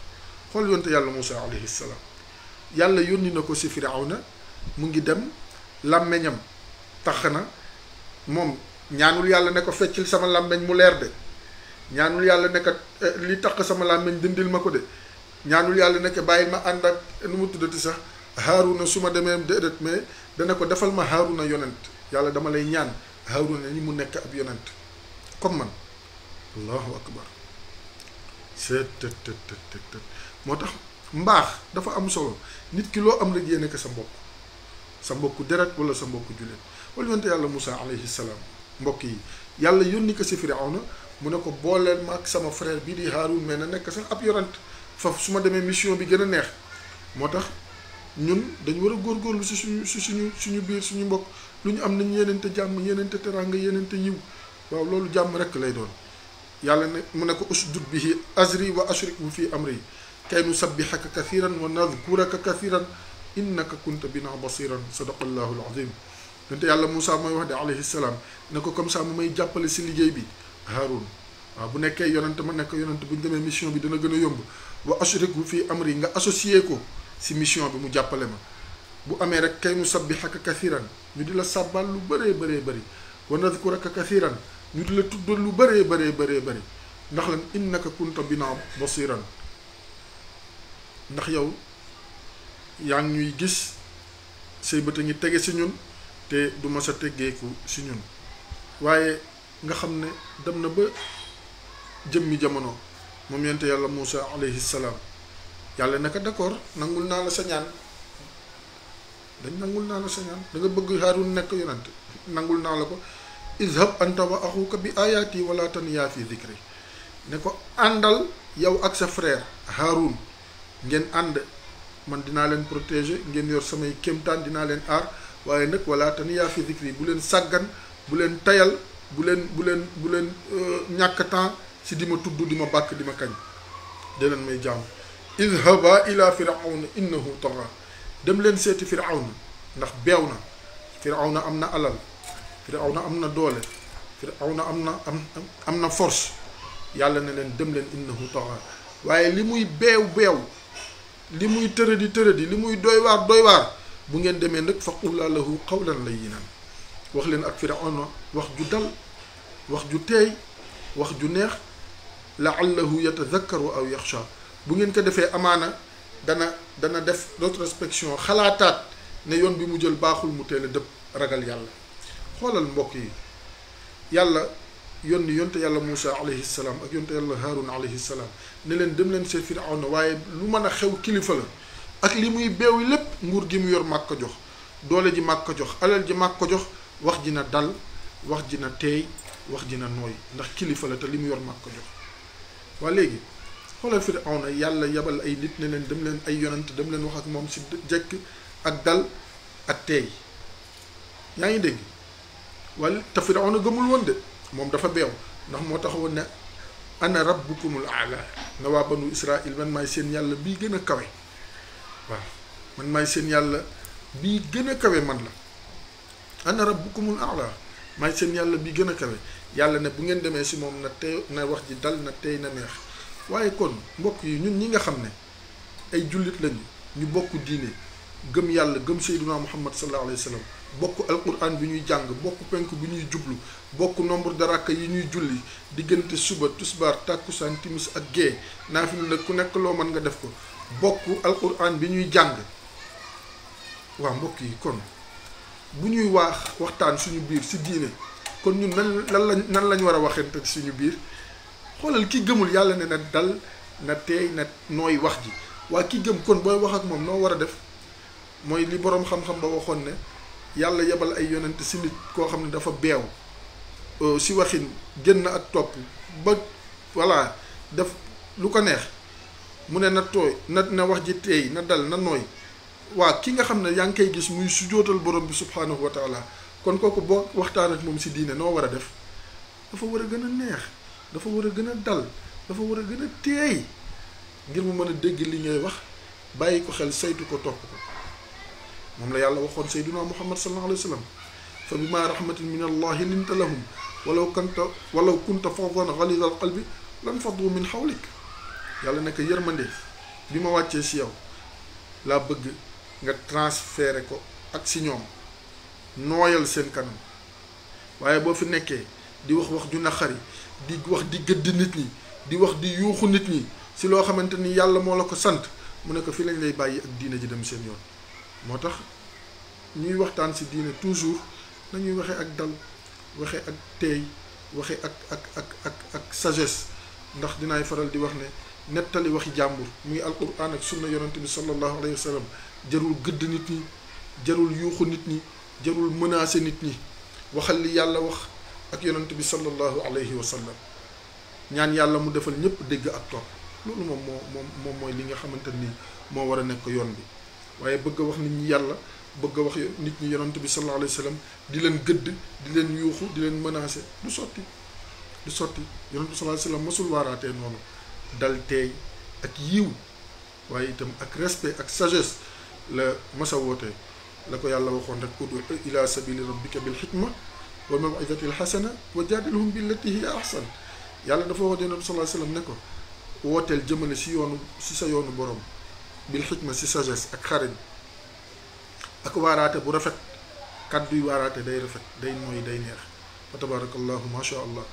xool yonte yàlla Moussa alayhi salaam yàlla yónni na ko si Firawna mu ngi dem làmmeñam tax na moom ñaanul yàlla ne ko feccil sama làmmeñ mu leer de ñaanul yàlla ne ko li tax sama làmmeñ dindil ma ko de ñaanul yàlla ne ko bàyyi ma ànd ak nu mu tuddati sax Haaruna su ma demee déedéet mais dana ko defal ma Haaruna yonent yàlla dama lay ñaan Haaruna ni mu nekk ab yonent comme man allahu akbar seet tët moo tax mbaax dafa am solo nit ki loo am rek yéene ko sa mbokku deret wala sa mbokku jullit wala yonte yàlla Moussa alayhi salaam mbokk yi yàlla yónni ko si Firawna mu ne ko booleel ma ak sama frère bii di Haarun mais na nekk sax ab yonent foofu su ma demee mission bi gën a neex moo tax ñun dañu war a góorgóorlu si suñu biir suñu mbokk lu ñu am nañu yenente jàmm yenente teraanga yenente yiw waaw loolu jàmm rekk lay doon yàlla ne mu ne ko usdud bihi azri wa ashriku fi amri kay nusabbihaka kathiran wa nadhkuraka kathiran innaka kunta bina basiran sadaqallahu alazim donte yàlla Moussa mooy wax de alayhi salaam ne ko comme ça mu may jàppale si liggéey bi Haarun waaw bu nekkee yonent ma nekk yonent bu ñu demee mission bi dana gën a yomb wa ashriku fi amri nga associé ko si mission bi mu jàppale ma bu amee rek kay nusabbihaka kathiran ñu di la sàbbal lu bëree bëri wa nadhkuraka kathiran ñu di la tuddal lu bëree bëri ndax lan innaka kunta bina basiran ndax yow yaa ngi ñuy gis say bët a ngi tege si ñun te du ma sa teggeeku si ñun waaye nga xam ne dem na ba jëmmi jamono moom yonent yàlla Moussa alayhi salaam yàlla naka d'accord nangul naa la sa ñaan nangul naa la sa ñaan da nga bëgg Haarun nekk yonent nangul naa la ko izhab anta wa axuka bi ayaati wala taniya fi dhikri ne ko àndal yow ak sa frère Haarun ngeen ànd man dinaa leen protéger ngeen yor samay kéemtaan dinaa leen aar waaye nag wala taniya fi dhikri bu leen sàggan bu leen tayal bu leen ñàkk temps si di ma tudd di ma bàkk di ma kañ de leen may jàmm idhaba ila firawna innahu tagha dem leen seeti firawna ndax beew na firawna am na alal firawna am na doole firawna am na force yàlla ne leen dem leen innahu tagha waaye li muy beew li muy tëradi li muy doy waar bu ngeen demee nag faqula lahu qawlan layyinan wax leen ak firawna wax ju dal wax ju teey wax ju neex la'allahu yatadhakkaru aw yaxsha bu ngeen ko defee amaana dana def rétrospection xalaataat ne yoon bi mu jël baaxul mu teel a dëpp ragal yàlla xoolal mbokk yi yàlla yonte yàlla Moussa alayhi salaam ak yonte yàlla Haarun alayhi salaam ne leen dem leen seet Firawna waaye lu mën a xew kilifa la ak li muy beew lépp nguur gi mu yor mag ko jox doole ji mag ko jox alal ji mag ko jox wax ji na dal wax ji na teey wax ji na nooy ndax kilifa la te li mu yor mag ko jox waa léegi xoolal Firawna yàlla yabal ay nit ne leen dem leen ay yonent dem leen wax ak moom si jekk ak dal ak teey yaa ngi dégg wala te Firawna gëmul woon de moom dafa beew ndax moo taxawoon ne ana rabbukumul aala na waa banu Israil man maay seen yàlla bii gën a kawe waaw man maay seen yàlla bii gën a kawe man la ana rabbukumul aala maay seen yàlla bii gën a kawe yàlla ne bu ngeen demee si moom na tey na wax ji dal na tey na neex waaye kon mbokk yi ñun ñi nga xam ne ay jullit lañu ñu bokk diine gëm yàlla gëm Seydina Muhammad sallallahu alayhi wa sallam bokk alquran bi ñuy jàng bokk penk bi ñuy jublu bokk nombre de rakka yi ñuy julli diggante suba tusbaar tàkkusaan timis ak gée naafila la ku nekk loo mën nga def ko bokk alquran bi ñuy jàng waaw mbokk yi kon bu ñuy waxtaan suñu biir si diine kon ñun nan lañ war a waxante suñu biir xoolal ki gëmul yàlla ne na dal na teey na nooy wax ji waa ki gëm kon booy wax ak moom noo war a def mooy li boroom xam-xam ba waxoon ne yàlla yebal ay yonent si nit koo xam ne dafa beew si waxin génn ak topp ba voilà def lu ko neex mu ne na tooy na wax ji teey na dal na nooy waa ki nga xam ne yaa ngi koy gis muy sujootal borom bi subhanahu wa taala kon kooku boo waxtaan ak moom si diine noo war a def dafa war a gën a neex dafa war a gën a dal dafa war a gën a teey ngir mu mën a dégg li ngay wax bàyyi ko xel saytu ko topp ko moom la yàlla waxoon sayduna muhammad sallallahu alayhi wa sallam fa bima rahmatin min allahi linta lahum walaw kunta faddan ghalidha al qalbi lan faddu min hawlik yàlla nekk yërmande bi ma wàccee si yow laa bëgg nga transféré ko ak si ñoom nooyal seen kanam waaye boo fi nekkee di wax ju naqari di wax di gëdd nit ñi di wax di yuuxu nit ñi si loo xamante ni yàlla moo la ko sant mu ne ko fi lañ lay bàyyi ak diine ji dem seen yoon. moo tax ñuy waxtaan si diine toujours nañuy waxee ak dal waxee ak teey waxee ak sagesse ndax dinaay faral di wax ne nettali waxi jàmbur muy alquran ak sunna yonante bi sallallahu alayhi wa sallam jarul gëdd nit ñi jarul yuuxu nit ñi jarul menacer nit ñi waxal li yàlla wax ak yonante bi sallallahu alayhi wa sallam ñaan yàlla mu defal ñëpp dégg ak topp loolu moom mooy li nga xamante ni moo war a nekk yoon bi waaye bëgg a wax nit ñi yàlla bëgg a wax nit ñi yonante bi sallallahu alayhi wa sallam di leen gëdd di leen yuuxu di leen menacer du sotti yonante bi sallallahu alayhi wa sallam mosul waaraatee noonu dal teey ak yiw waaye itam ak respect ak sagesse la masa wootee la ko yàlla waxoon rek udu ila sabili rabbika bil hikma wa maw'izati al hasana wa jadilhum billati hiya ahsan yàlla dafa wax yonante bi sallallahu alayhi wa sallam ne ko wooteel jëmale si sa yoonu borom bil hikma si sagesse ak xarañ ak waaraate bu rafet kàdduy waaraate day rafet day nooy day neex fa tabarakallahu ma sha allah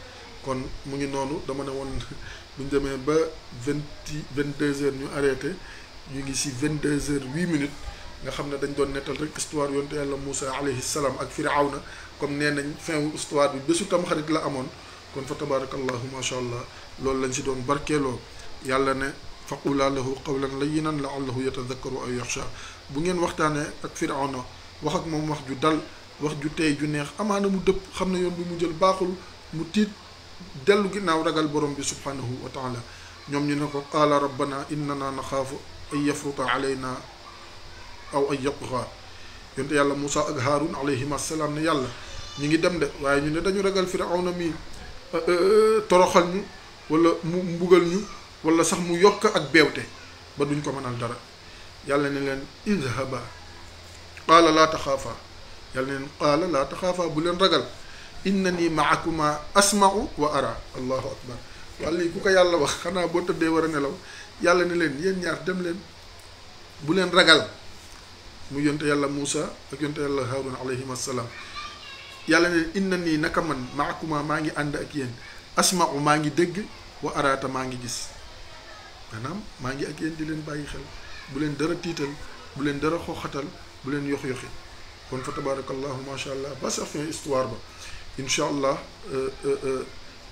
kon mu ngi noonu dama ne woon bu ñu demee ba 22h ñu arrêté ñu ngi si 22h08 nga xam ne dañ doon nettal rek histoire yonte yàlla Moussa alayhi salaam ak Firawna comme nee nañ fin wu histoire bi bésu Tamxarit la amoon kon fa tabarakallahu ma sha allah loolu lañ si doon barkeeloo yàlla ne faqula lahu qawlan layyinan la'allahu yatadhakkaru aw yaxsha bu ngeen waxtaanee ak Firawna wax ak moom wax ju dal wax ju tey ju neex amaana mu dëpp xam ne yoon bi mu jël baaxul mu tiit dellu ginnaaw ragal borom bi subhanahu wa taala ñoom ñu ne ko qaala rabbana innana naxaafu an yafruta alayna aw an yatgha yonte yàlla Moussa ak Haarun alayhim assalaam ne yàlla ñu ngi dem de waaye ñu ne dañu ragal Firawna mi toroxal ñu wala mu mbugal ñu wala sax mu yokk ak beewte ba duñ ko mënal dara yàlla ne leen idhaba qaala laa taxaafa yàlla ne leen qaala laa taxaafa bu leen ragal innani maakuma asma'u wa ara allahu akbar wàlla ku ko yàlla wax xanaa boo tëddee war a nelaw yàlla ne leen yéen ñaar dem leen bu leen ragal mu yonte yàlla Moussa ak yonte yàlla Haarun alayhim assalaam yàlla ne leen innani naka man maakuma maa ngi ànd ak yéen asma'u maa ngi dégg wa araata maa ngi gis maanaam maa ngi ak yéen di leen bàyyi xel bu leen dara tiital bu leen dara xoxatal bu leen yox-yoxi kon fa tabarakallahu ma sha allah ba sa fin histoire ba incha allah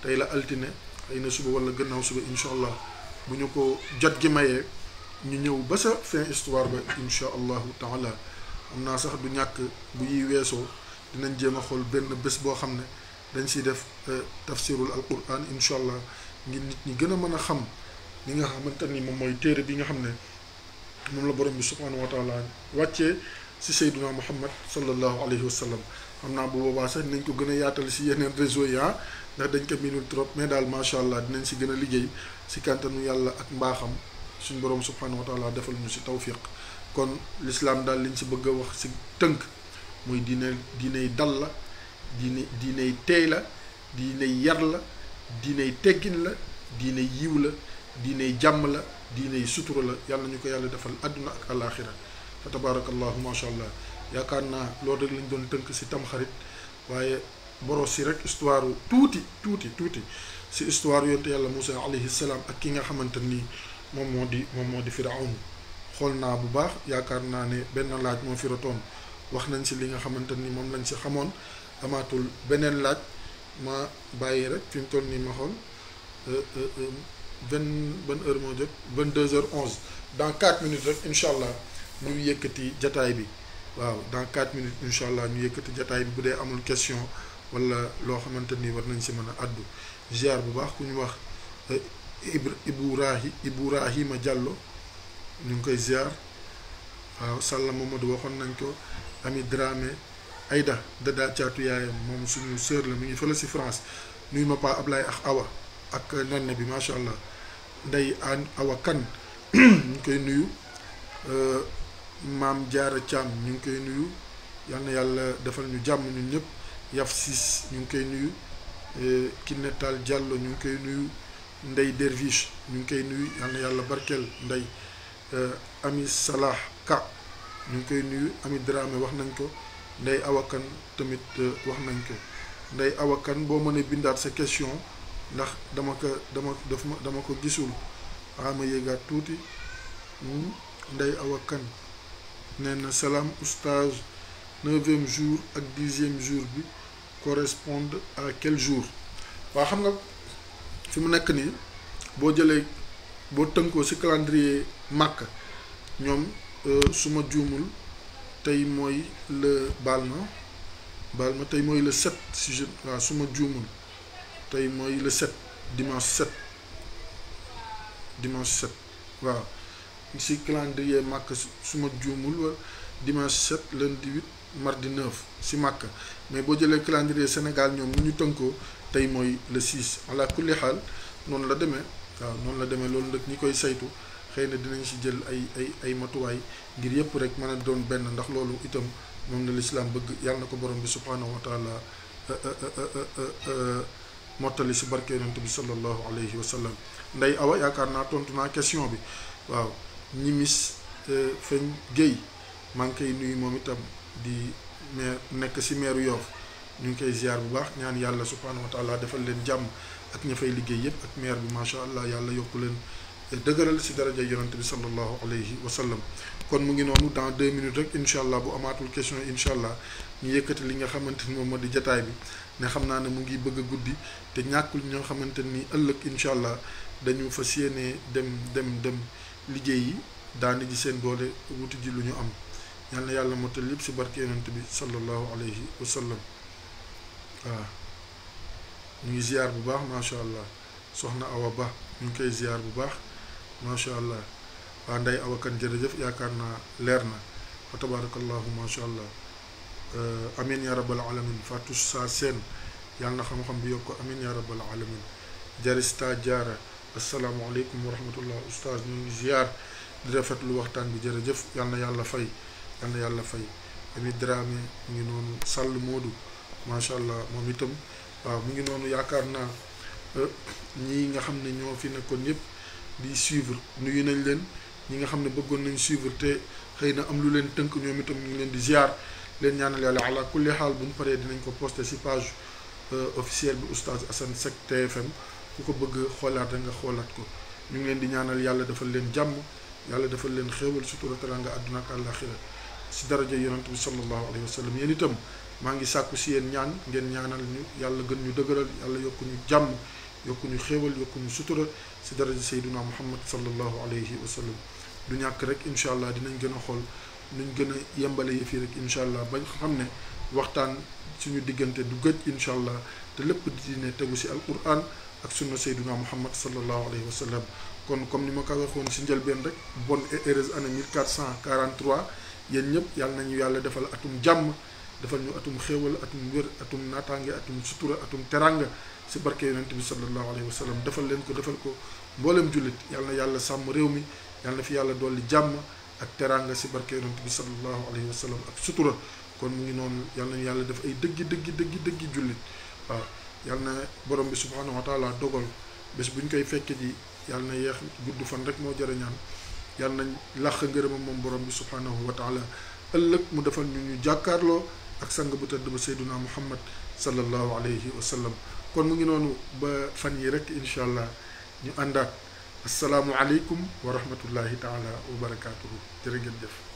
tey la altine xëy na suba wala gannaaw suba incha allah bu ñu ko jot gi mayee ñu ñëw ba sa fin histoire ba incha allahu taala am naa sax du ñàkk bu yiy weesoo dinañ jéem a xool benn bés boo xam ne dañ siy def tafsirul alquran incha allah ngir nit ñi gën a mën a xam li nga xamante ni moom mooy téere bi nga xam ne moom la borom bi subhanahu wa taala wàccee si sayduna muhammad sallallahu alayhi wa sallam xam naa bu boobaa sax dinañ ko gën a yaatal si yeneen réseau yi ndax dañ ko minul trop mais daal macha allah dinañ si gën a liggéey si kàntanu yàlla ak mbaaxam suñ borom subhanahu wa taala defal ñu si tawfiq kon l'islam daal liñ si bëgg a wax si tënk muy diiney dal la diiney teey la diiney yar la diiney teggin la diiney yiw la diiney jàmm la diiney sutura la yàlla ñu ko yàlla defal àdduna ak àllaaxira fa tabarakallahu macha allah yaakaar naa loolu rek lañ doon tënk si tamxarit waaye boros si rek histoire tuuti si histoire yonte yàlla Moussa alayhi salaam ak ki nga xamante nii moom moo di Firawna xool naa bu baax yaakaar naa ne benn laaj moo fi rotoon wax nañ si li nga xamante ni moom lañ si xamoon amaatul beneen laaj ma bàyyi rek fi mu toll nii ma xool ban heure moo jot 22h11 dans 4 minutes rek incha allah ñu yëkkati jataay bi waaw dans 4 minutes incha allah ñu yëkkati jataay bi bu dee amul question wala loo xamante ni war nañ si mën a addu ziar bu baax ku ñu wax Ibrahima Diallo ñu ngi koy ziar waaw Salla Mamadou waxoon nañ ko Ami Dramé Aïda Dada caatu yaayam moom suñu sœur la mi ngi fële si France nuyu ma pa Ablaye ak Awa ak nenne bi macha allah Ndey Awa Kan ñu ngi koy nuyu Maam Jaara Thiam ñu ngi koy nuyu yal na yàlla defal ñu jàmm ñun ñëpp Yaf Sis ñu ngi koy nuyu Kiné Tall Diallo ñu ngi koy nuyu Ndey Derviche ñu ngi koy nuyu yal na yàlla barkeel Ndey Ami Salah Ka ñu ngi koy nuyu. Ami Dramé wax nañ ko. Ndey Awakan tamit wax nañ ko. Ndey Awakan boo mënee bindaat sa question ndax dama ko gisul ma yéegaat tuuti. Ndey Awakan nee na salaam oustaz 9e jour ak 10e jour bi correspondent à quel jour. waaw xam nga fi mu nekk nii boo tënkoo ci calendrier Makka ñoom su ma juumul tey mooy le baal ma tey mooy le 7 si je waaw su ma juumul tey mooy le 7 dimanche 7 waaw si calendrier Makka su ma juumul wala dimanche 7 lundi 8 mardi 9 si Makka mais boo jëlee calendrier Sénégal ñoom ñu tënkoo tey mooy le 6 ala kulli xaal noonu la demee waaw noonu la demee loolu nag ñi koy saytu xëy na dinañ si jël ay matuwaay ngir yëpp rek mën a doon benn ndax loolu itam moom la lislaam bëgg yàlla na ko borom bi subhaanahu wa taala mottali si barke yonent bi sallallahu alayhi wa sallam. Ndey Awa yaakaar naa tontu naa question bi waaw ñimis feñ Guèye maa ngi koy nuyu moom itam di maire nekk si meeru Yoff ñu ngi koy ziar bu baax ñaan yàlla subhaanahu wa taala defal leen jàmm ak ña fay liggéey yëpp ak maire bi macha allah yàlla yokku leen dëgëral si daraja yonent bi sallallahu alayhi wa sallam. kon mu ngi noonu dans 2 minutes rek incha allah bu amaatul question incha allah ñu yëkkati li nga xamante ni moom moo di jataay bi ne xam naa ne mu ngi bëgg a guddi te ñàkkul ñoo xamante ni ëllëg incha allah dañu fas yéenee dem liggéey yi daani ji seen doole wuti ji lu ñu am yal na yàlla motal lépp si barke yonent bi sallallahu alayhi wa sallam. waaw ñu ngi ziar bu baax macha allah soxna Awa Ba ñu ngi koy ziar bu baax macha allah. waa Ndey Awakan jërëjëf yaakaar naa leer na fa tabarakallahu macha allah amin ya rabbal alamin Fatou Sa Seen yàlla na xam-xam bi yokk ko amin ya rabbal alamin Jarista Jaara asalaamualeykum wa rahmatullah oustaz ñu ngi ziar di rafetlu waxtaan bi jërëjëf yàlla na yàlla fay yàlla na yàlla fay. Ami Dramé mu ngi noonu Sall Moodu macha allah moom itam waaw mu ngi noonu yaakaar naa ñii nga xam ne ñoo fi nekkoon yëpp di suivre nuyu nañ leen. ñi nga xam ne bëggoon nañ suivre te xëy na am lu leen tënk ñoom itam ñu ngi leen di ziar leen ñaanal yàlla ala kulli xaal bu ñu paree dinañ ko posté si page officielle bi oustaz Assane Seck TFM ku ko bëgg xoolaat rek nga xoolaat ko ñu ngi leen di ñaanal yàlla defal leen jàmm yàlla defal leen xéewal sutura teranga àdduna ak àllaaxira si daraja yonent bi sallallahu alayhi wa sallam. yéen itam maa ngi sàkku si yéen ñaan ngeen ñaanal ñu yàlla gën ñu dëgëral yàlla yokku ñu jàmm yokku ñu xéewal yokku ñu sutura si daraja sayduna muhammad sallallahu alayhi wa sallam. du ñàkk rek incha allah dinañ gën a xool nuñ gën a yembale yi fii rek incha allah bañ xam ne waxtaan suñu diggante du gëj incha allah te lépp dina tegu si alquran ak sunna sayduna muhammad sallallahu alayhi wa sallam. kon comme ni ma ko waxoon si njëlbeen rek bonne et heureuse année 1443 yéen ñëpp yàlla nañu yàlla defal atum jàmm defal ñu atum xéewal atum wér atum naataange atum sutura atum teranga si barke yonent bi sallallahu alayhi wa sallam defal leen ko defal ko mboolem jullit yàlla na yàlla sàmm réew mi yàlla na fi yàlla dolli jàmm ak teranga si barke yonent bi sallallahu alayhi wa sallam ak sutura. kon mu ngi noonu yàlla nañu yàlla def ay dëggi jullit waaw yàlla na borom bi subhanahu wa taala dogal bés bu ñu koy fekke ji yàlla na yeex gudd fan rek moo jërë ñaan yàlla nañ làq ngërëmam moom borom bi subhanahu wa taala ëllëg mu defal ñu jàkkaarloo ak sang bu tëdd ba sayduna muhammad sallallahu alayhi wa sallam. kon mu ngi noonu ba fan yi rek incha allah ñu àndaat asalaamualeykum wa rahmatullahi taala wa barakaatuhu jërë ngeen jëf.